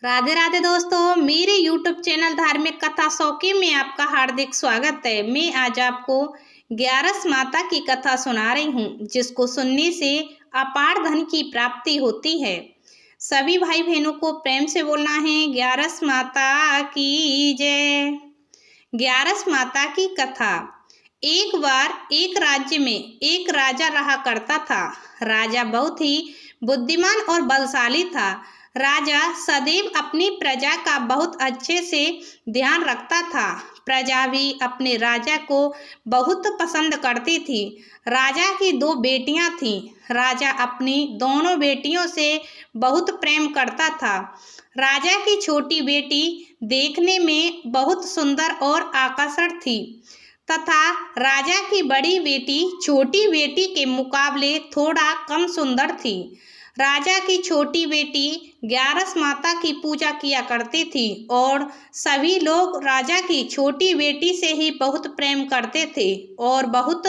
राधे राधे दोस्तों, मेरे YouTube channel धार्मिक कथा शौकी में आपका हार्दिक स्वागत है। मैं आज आपको 11 माता की कथा सुना रही हूँ, जिसको सुनने से अपार धन की प्राप्ति होती है। सभी भाई बहनों को प्रेम से बोलना है 11 माता की जय। 11 माता की कथा। एक बार एक राज्य में एक राजा रहा करता था। राजा बहुत ही बुद्धिमान और बलशाली था। राजा सदैव अपनी प्रजा का बहुत अच्छे से ध्यान रखता था। प्रजा भी अपने राजा को बहुत पसंद करती थी। राजा की 2 बेटियां थीं। राजा अपनी दोनों बेटियों से बहुत प्रेम करता था। राजा की छोटी बेटी देखने में बहुत सुंदर और आकर्षक थी तथा राजा की बड़ी बेटी छोटी बेटी के मुकाबले थोड़ा कम सुंदर थी। राजा की छोटी बेटी 11 माता की पूजा किया करती थी और सभी लोग राजा की छोटी बेटी से ही बहुत प्रेम करते थे और बहुत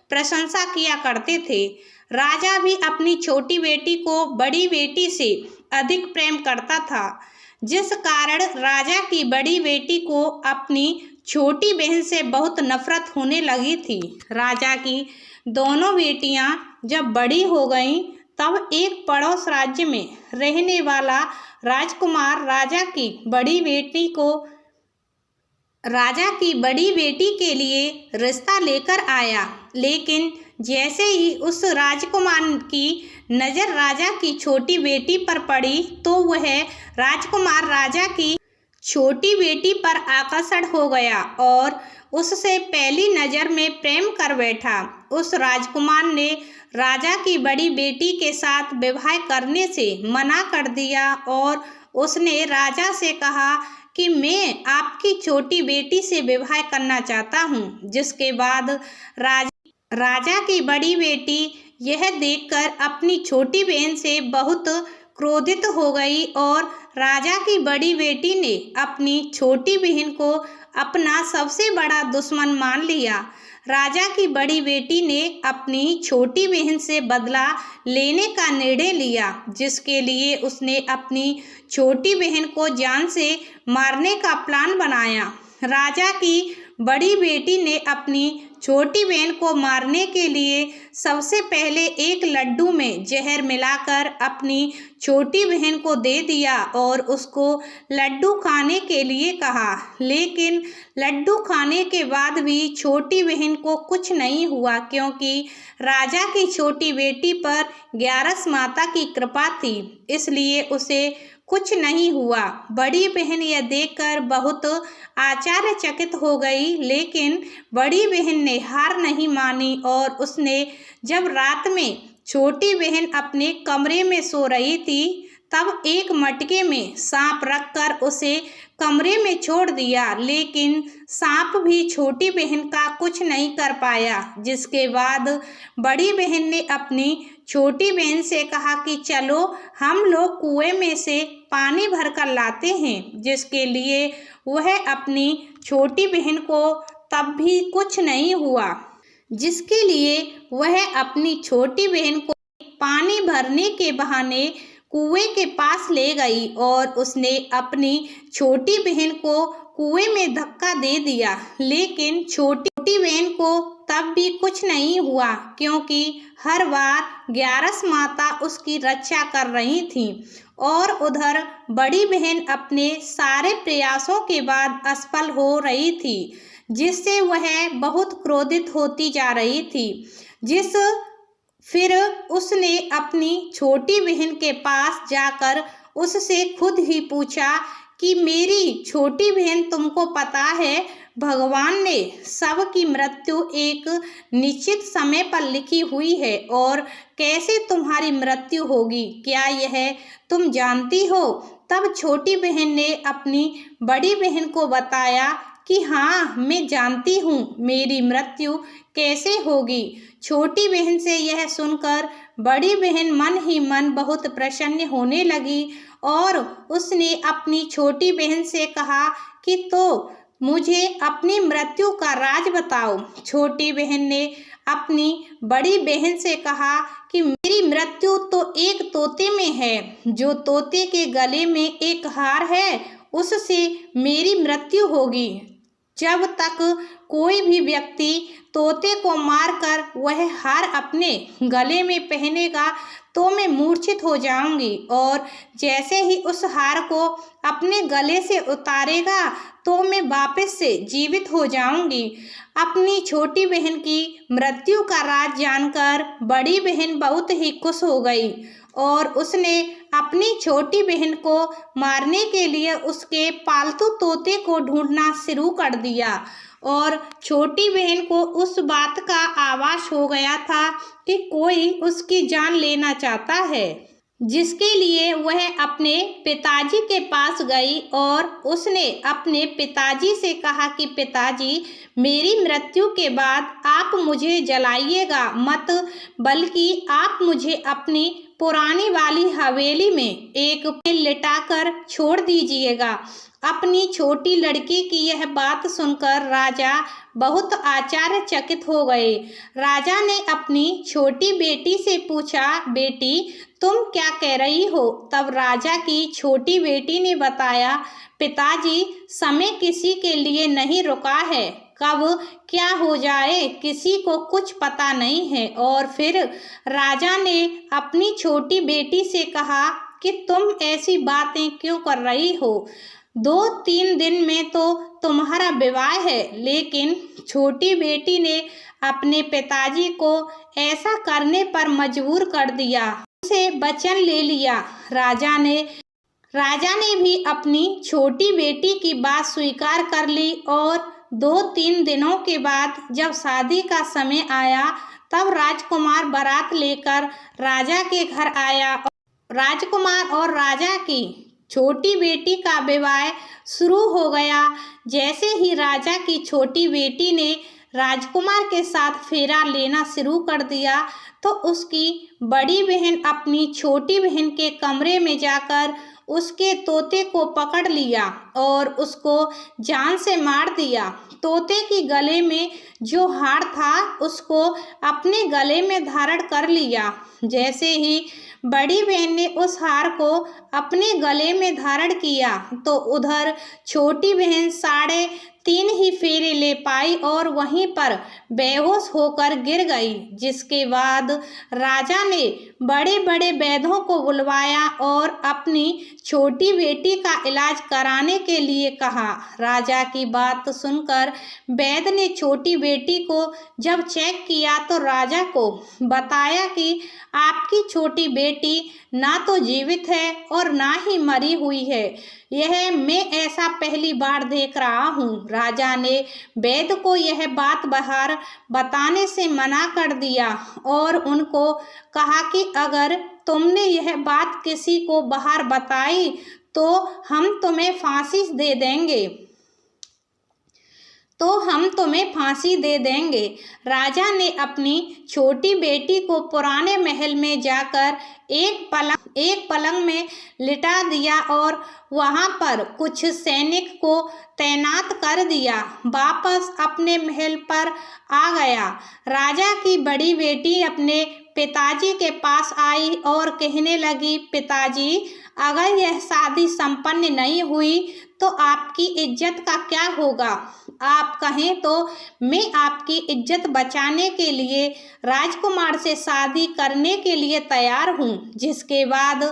प्रशंसा किया करते थे। राजा भी अपनी छोटी बेटी को बड़ी बेटी से अधिक प्रेम करता था, जिस कारण राजा की बड़ी बेटी को अपनी छोटी बहन से बहुत नफरत होने लगी थी। राजा की दोनों बेटियां जब बड़ी हो गईं, तब एक पड़ोस राज्य में रहने वाला राजकुमार राजा की बड़ी बेटी के लिए रिश्ता लेकर आया। लेकिन जैसे ही उस राजकुमार की नज़र राजा की छोटी बेटी पर पड़ी, तो वह राजकुमार राजा की छोटी बेटी पर आकर्षण हो गया और उससे पहली नज़र में प्रेम कर बैठा। उस राजकुमार ने राजा की बड़ी बेटी के साथ विवाह करने से मना कर दिया और उसने राजा से कहा कि मैं आपकी छोटी बेटी से विवाह करना चाहता हूँ। जिसके बाद राजा की बड़ी बेटी यह देखकर अपनी छोटी बहन से बहुत क्रोधित हो गई और राजा की बड़ी बेटी ने अपनी छोटी बहन को अपना सबसे बड़ा दुश्मन मान लिया। राजा की बड़ी बेटी ने अपनी छोटी बहन से बदला लेने का निर्णय लिया, जिसके लिए उसने अपनी छोटी बहन को जान से मारने का प्लान बनाया। राजा की बड़ी बेटी ने अपनी छोटी बहन को मारने के लिए सबसे पहले एक लड्डू में जहर मिलाकर अपनी छोटी बहन को दे दिया और उसको लड्डू खाने के लिए कहा। लेकिन लड्डू खाने के बाद भी छोटी बहन को कुछ नहीं हुआ, क्योंकि राजा की छोटी बेटी पर 11 माता की कृपा थी, इसलिए उसे कुछ नहीं हुआ। बड़ी बहन यह देखकर बहुत आश्चर्यचकित हो गई, लेकिन बड़ी बहन ने हार नहीं मानी और उसने जब रात में छोटी बहन अपने कमरे में सो रही थी, तब एक मटके में सांप रखकर उसे कमरे में छोड़ दिया। लेकिन सांप भी छोटी बहन का कुछ नहीं कर पाया। जिसके बाद बड़ी बहन ने अपनी छोटी बहन से कहा कि चलो हम लोग कुएं में से पानी भरकर लाते हैं। जिसके लिए वह अपनी छोटी बहन को तब भी कुछ नहीं हुआ, जिसके लिए वह अपनी छोटी बहन को पानी भरने के बहाने कुएं के पास ले गई और उसने अपनी छोटी बहन को कुएं में धक्का दे दिया। लेकिन छोटी बहन को तब भी कुछ नहीं हुआ, क्योंकि हर बार 11 माता उसकी रक्षा कर रही थीं और उधर बड़ी बहन अपने सारे प्रयासों के बाद असफल हो रही थी, जिससे वह बहुत क्रोधित होती जा रही थी। फिर उसने अपनी छोटी बहन के पास जाकर उससे खुद ही पूछा कि मेरी छोटी बहन, तुमको पता है भगवान ने सबकी मृत्यु एक निश्चित समय पर लिखी हुई है और कैसे तुम्हारी मृत्यु होगी, क्या यह तुम जानती हो? तब छोटी बहन ने अपनी बड़ी बहन को बताया कि हाँ, मैं जानती हूँ मेरी मृत्यु कैसे होगी। छोटी बहन से यह सुनकर बड़ी बहन मन ही मन बहुत प्रसन्न होने लगी और उसने अपनी छोटी बहन से कहा कि तो मुझे अपनी मृत्यु का राज बताओ। छोटी बहन ने अपनी बड़ी बहन से कहा कि मेरी मृत्यु तो एक तोते में है। जो तोते के गले में एक हार है, उससे मेरी मृत्यु होगी। जब तक कोई भी व्यक्ति तोते को मारकर वह हार अपने गले में पहनेगा तो मैं मूर्छित हो जाऊंगी, और जैसे ही उस हार को अपने गले से उतारेगा तो मैं वापस से जीवित हो जाऊंगी। अपनी छोटी बहन की मृत्यु का राज जानकर बड़ी बहन बहुत ही खुश हो गई और उसने अपनी छोटी बहन को मारने के लिए उसके पालतू तोते को ढूंढना शुरू कर दिया। और छोटी बहन को उस बात का आभास हो गया था कि कोई उसकी जान लेना चाहता है, जिसके लिए वह अपने पिताजी के पास गई और उसने अपने पिताजी से कहा कि पिताजी, मेरी मृत्यु के बाद आप मुझे जलाइएगा मत, बल्कि आप मुझे अपनी पुरानी वाली हवेली में एक पेड़ लिटाकर छोड़ दीजिएगा। अपनी छोटी लड़की की यह बात सुनकर राजा बहुत आश्चर्यचकित हो गए। राजा ने अपनी छोटी बेटी से पूछा, बेटी तुम क्या कह रही हो? तब राजा की छोटी बेटी ने बताया, पिताजी, समय किसी के लिए नहीं रुका है, कब क्या हो जाए किसी को कुछ पता नहीं है। और फिर राजा ने अपनी छोटी बेटी से कहा कि तुम ऐसी बातें क्यों कर रही हो? 2-3 दिन में तो तुम्हारा विवाह है। लेकिन छोटी बेटी ने अपने पिताजी को ऐसा करने पर मजबूर कर दिया, उनसे वचन ले लिया। राजा ने भी अपनी छोटी बेटी की बात स्वीकार कर ली और 2-3 दिनों के बाद जब शादी का समय आया तब राजकुमार बारात लेकर राजा के घर आया। राजकुमार और राजा की छोटी बेटी का विवाह शुरू हो गया। जैसे ही राजा की छोटी बेटी ने राजकुमार के साथ फेरा लेना शुरू कर दिया तो उसकी बड़ी बहन अपनी छोटी बहन के कमरे में जाकर उसके तोते को पकड़ लिया और उसको जान से मार दिया। तोते के गले में जो हार था उसको अपने गले में धारण कर लिया। जैसे ही बड़ी बहन ने उस हार को अपने गले में धारण किया तो उधर छोटी बहन 3.5 ही फेरे ले पाई और वहीं पर बेहोश होकर गिर गई। जिसके बाद राजा ने बड़े बड़े वैद्यों को बुलवाया और अपनी छोटी बेटी का इलाज कराने के लिए कहा। राजा की बात सुनकर वैद्य ने छोटी बेटी को जब चेक किया तो राजा को बताया कि आपकी छोटी बेटी ना तो जीवित है और ना ही मरी हुई है। यह मैं ऐसा पहली बार देख रहा हूँ। राजा ने वैद्य को यह बात बाहर बताने से मना कर दिया और उनको कहा कि अगर तुमने यह बात किसी को बाहर बताई तो हम तुम्हें फांसी दे देंगे। राजा ने अपनी छोटी बेटी को पुराने महल में जाकर एक पलंग में लिटा दिया और वहां पर कुछ सैनिक को तैनात कर दिया। वापस अपने महल पर आ गया। राजा की बड़ी बेटी अपने पिताजी के पास आई और कहने लगी, पिताजी, अगर यह शादी संपन्न नहीं हुई तो आपकी इज्जत का क्या होगा? आप कहें तो मैं आपकी इज्जत बचाने के लिए राजकुमार से शादी करने के लिए तैयार हूँ। जिसके बाद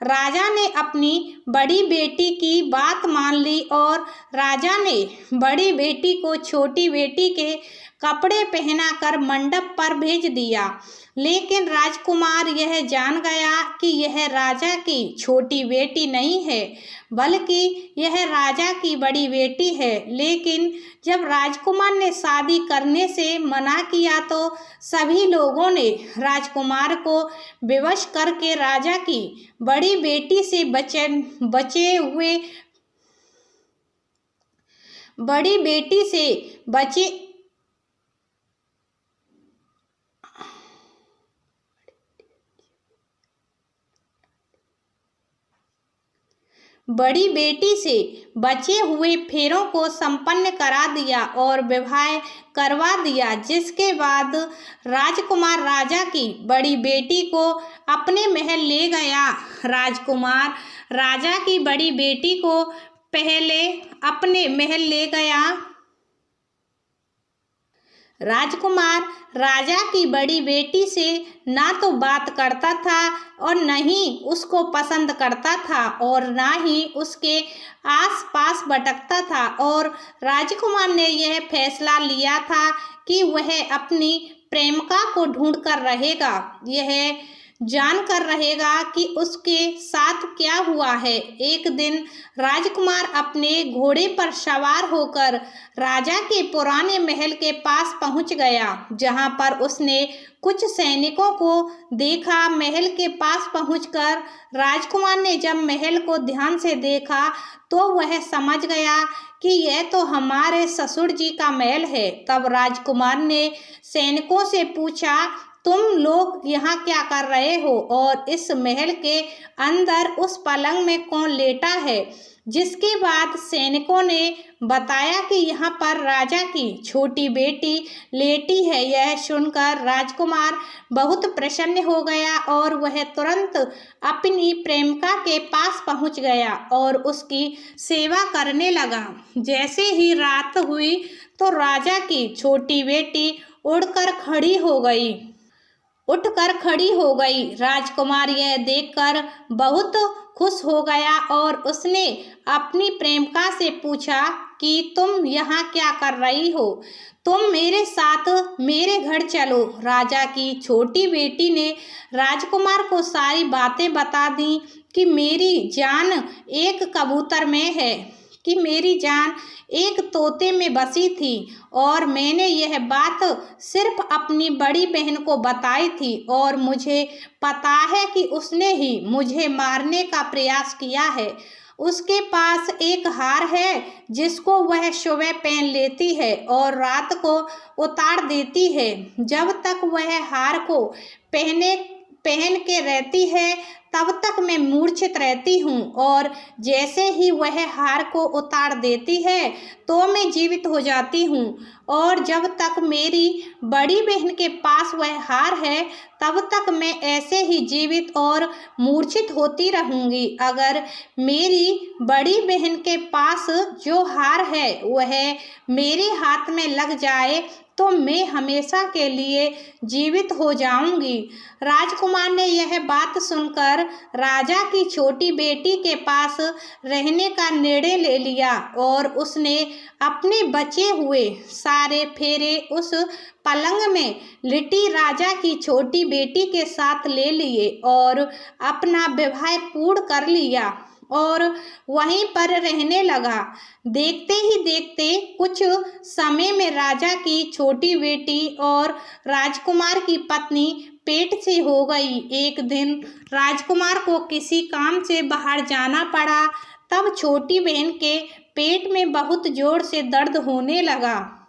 राजा ने अपनी बड़ी बेटी की बात मान ली और राजा ने बड़ी बेटी को छोटी बेटी के कपड़े पहनाकर मंडप पर भेज दिया। लेकिन राजकुमार यह जान गया कि यह राजा की छोटी बेटी नहीं है, बल्कि यह राजा की बड़ी बेटी है। लेकिन जब राजकुमार ने शादी करने से मना किया तो सभी लोगों ने राजकुमार को विवश करके राजा की बड़ी बेटी से बड़ी बेटी से बचे हुए फेरों को संपन्न करा दिया और विवाह करवा दिया, जिसके बाद राजकुमार राजा की बड़ी बेटी को अपने महल ले गया। राजकुमार राजा की बड़ी बेटी को पहले अपने महल ले गया। राजकुमार राजा की बड़ी बेटी से ना तो बात करता था और न ही उसको पसंद करता था और ना ही उसके आसपास भटकता था, और राजकुमार ने यह फैसला लिया था कि वह अपनी प्रेमिका को ढूंढ कर रहेगा, यह जानकर रहेगा कि उसके साथ क्या हुआ है। एक दिन राजकुमार अपने घोड़े पर सवार होकर राजा के पुराने महल के पास पहुंच गया, जहां पर उसने कुछ सैनिकों को देखा। महल के पास पहुंचकर राजकुमार ने जब महल को ध्यान से देखा तो वह समझ गया कि यह तो हमारे ससुर जी का महल है। तब राजकुमार ने सैनिकों से पूछा, तुम लोग यहाँ क्या कर रहे हो और इस महल के अंदर उस पलंग में कौन लेटा है। जिसके बाद सैनिकों ने बताया कि यहाँ पर राजा की छोटी बेटी लेटी है। यह सुनकर राजकुमार बहुत प्रसन्न हो गया और वह तुरंत अपनी प्रेमिका के पास पहुँच गया और उसकी सेवा करने लगा। जैसे ही रात हुई तो राजा की छोटी बेटी उठकर खड़ी हो गई। राजकुमार यह देखकर बहुत खुश हो गया और उसने अपनी प्रेमिका से पूछा कि तुम यहाँ क्या कर रही हो, तुम मेरे साथ मेरे घर चलो। राजा की छोटी बेटी ने राजकुमार को सारी बातें बता दी कि मेरी जान एक कबूतर में है, कि मेरी जान एक तोते में बसी थी और मैंने यह बात सिर्फ अपनी बड़ी बहन को बताई थी और मुझे पता है कि उसने ही मुझे मारने का प्रयास किया है। उसके पास एक हार है जिसको वह सुबह पहन लेती है और रात को उतार देती है। जब तक वह हार को पहन के रहती है तब तक मैं मूर्छित रहती हूँ, और जैसे ही वह हार को उतार देती है तो मैं जीवित हो जाती हूँ, और जब तक मेरी बड़ी बहन के पास वह हार है तब तक मैं ऐसे ही जीवित और मूर्छित होती रहूँगी। अगर मेरी बड़ी बहन के पास जो हार है वह मेरे हाथ में लग जाए तो मैं हमेशा के लिए जीवित हो जाऊंगी। राजकुमार ने यह बात सुनकर राजा की छोटी बेटी के पास रहने का निर्णय ले लिया और उसने अपने बचे हुए सारे फेरे उस पलंग में लिटी राजा की छोटी बेटी के साथ ले लिए और अपना विवाह पूर्ण कर लिया और वहीं पर रहने लगा। देखते ही देखते कुछ समय में राजा की छोटी बेटी और राजकुमार की पत्नी पेट से हो गई। एक दिन राजकुमार को किसी काम से बाहर जाना पड़ा, तब छोटी बहन के पेट में बहुत जोर से दर्द होने लगा,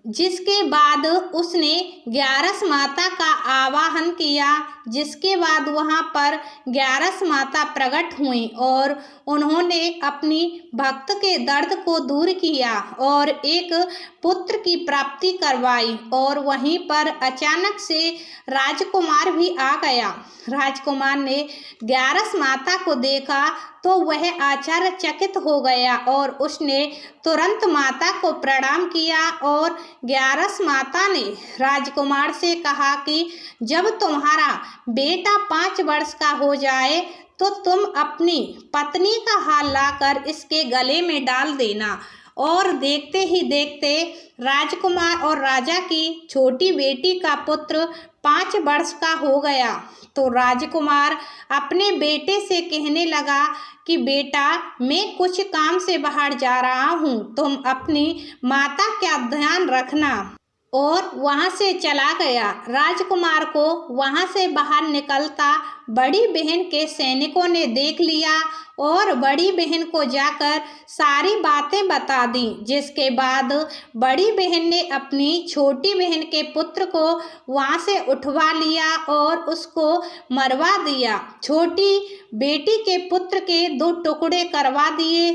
जिसके बाद उसने ग्यारस माता का आवाहन किया। जिसके बाद वहां पर ग्यारस माता प्रकट हुई और उन्होंने अपनी भक्त के दर्द को दूर किया और एक पुत्र की प्राप्ति करवाई, और वहीं पर अचानक से राजकुमार भी आ गया। राजकुमार ने ग्यारस माता को देखा तो वह आश्चर्यचकित हो गया और उसने तुरंत माता को प्रणाम किया और ग्यारस माता ने राजकुमार से कहा कि जब तुम्हारा बेटा 5 वर्ष का हो जाए तो तुम अपनी पत्नी का हार लाकर इसके गले में डाल देना। और देखते ही देखते राजकुमार और राजा की छोटी बेटी का पुत्र 5 वर्ष का हो गया। तो राजकुमार अपने बेटे से कहने लगा कि बेटा, मैं कुछ काम से बाहर जा रहा हूँ, तुम अपनी माता का ध्यान रखना। और वहाँ से चला गया। राजकुमार को वहाँ से बाहर निकलता बड़ी बहन के सैनिकों ने देख लिया और बड़ी बहन को जाकर सारी बातें बता दी, जिसके बाद बड़ी बहन ने अपनी छोटी बहन के पुत्र को वहाँ से उठवा लिया और उसको मरवा दिया। छोटी बेटी के पुत्र के 2 टुकड़े करवा दिए।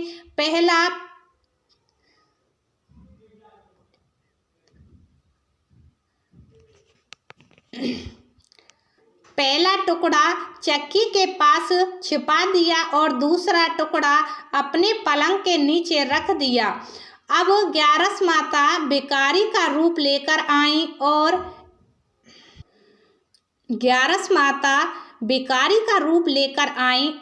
पहला टुकड़ा चक्की के पास छिपा दिया और दूसरा टुकड़ा अपने पलंग के नीचे रख दिया। अब ग्यारस माता भिखारी का रूप लेकर आई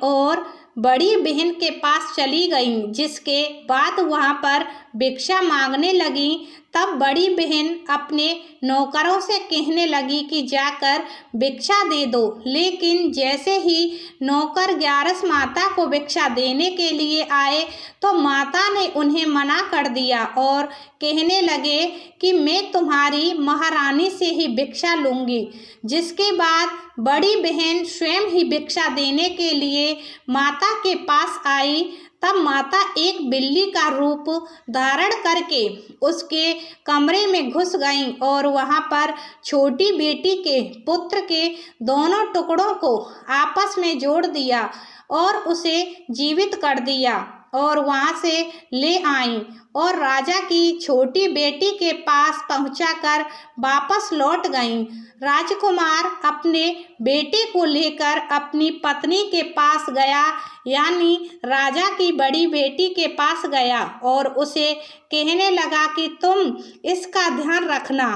और बड़ी बहन के पास चली गईं, जिसके बाद वहां पर भिक्षा मांगने लगी। तब बड़ी बहन अपने नौकरों से कहने लगी कि जाकर भिक्षा दे दो, लेकिन जैसे ही नौकर ग्यारस माता को भिक्षा देने के लिए आए तो माता ने उन्हें मना कर दिया और कहने लगे कि मैं तुम्हारी महारानी से ही भिक्षा लूँगी। जिसके बाद बड़ी बहन स्वयं ही भिक्षा देने के लिए माता के पास आई। तब माता एक बिल्ली का रूप धारण करके उसके कमरे में घुस गईं और वहां पर छोटी बेटी के पुत्र के दोनों टुकड़ों को आपस में जोड़ दिया और उसे जीवित कर दिया और वहां से ले आईं और राजा की छोटी बेटी के पास पहुंचाकर वापस लौट गईं। राजकुमार अपने बेटे को लेकर अपनी पत्नी के पास गया, यानी राजा की बड़ी बेटी के पास गया और उसे कहने लगा कि तुम इसका ध्यान रखना।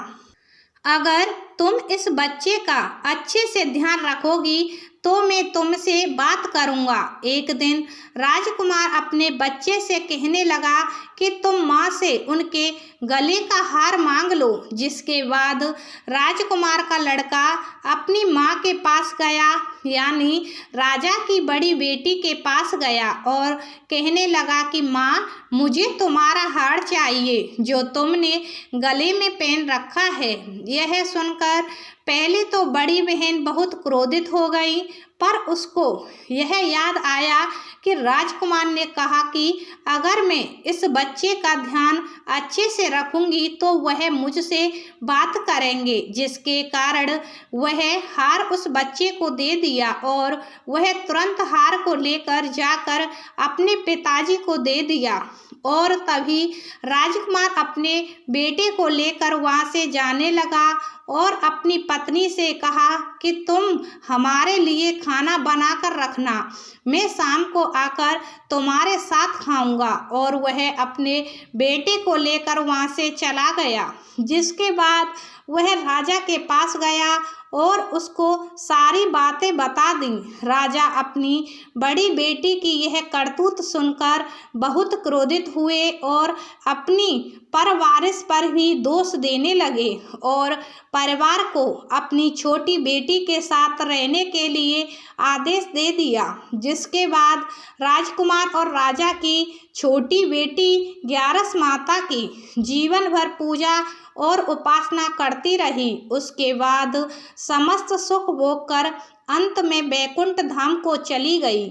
अगर तुम इस बच्चे का अच्छे से ध्यान रखोगी तो मैं तुमसे बात करूँगा। एक दिन राजकुमार अपने बच्चे से कहने लगा कि तुम माँ से उनके गले का हार मांग लो। जिसके बाद राजकुमार का लड़का अपनी माँ के पास गया, यानी राजा की बड़ी बेटी के पास गया और कहने लगा कि माँ, मुझे तुम्हारा हार चाहिए जो तुमने गले में पहन रखा है। यह सुनकर पहले तो बड़ी बहन बहुत क्रोधित हो गई, पर उसको यह याद आया कि राजकुमार ने कहा कि अगर मैं इस बच्चे का ध्यान अच्छे से रखूंगी तो वह मुझसे बात करेंगे। जिसके कारण वह हार उस बच्चे को दे दिया और वह तुरंत हार को लेकर जाकर अपने पिताजी को दे दिया। और तभी राजकुमार अपने बेटे को लेकर वहाँ से जाने लगा और अपनी पत्नी से कहा कि तुम हमारे लिए खाना बनाकर रखना, मैं शाम को आकर तुम्हारे साथ खाऊंगा। और वह अपने बेटे को लेकर वहाँ से चला गया। जिसके बाद वह राजा के पास गया और उसको सारी बातें बता दी। राजा अपनी बड़ी बेटी की यह करतूत सुनकर बहुत क्रोधित हुए और अपनी परवारिश पर भी दोष देने लगे और परिवार को अपनी छोटी बेटी के साथ रहने के लिए आदेश दे दिया। जिसके बाद राजकुमार और राजा की छोटी बेटी ग्यारस माता की जीवन भर पूजा और उपासना करती रही। उसके बाद समस्त सुख भोग कर अंत में वैकुंठ धाम को चली गई।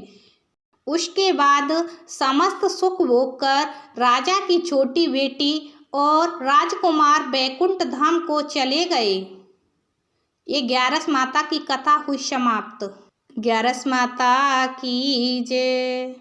उसके बाद समस्त सुख भोग कर राजा की छोटी बेटी और राजकुमार वैकुंठ धाम को चले गए। ये ग्यारस माता की कथा हुई समाप्त। ग्यारस माता की जय।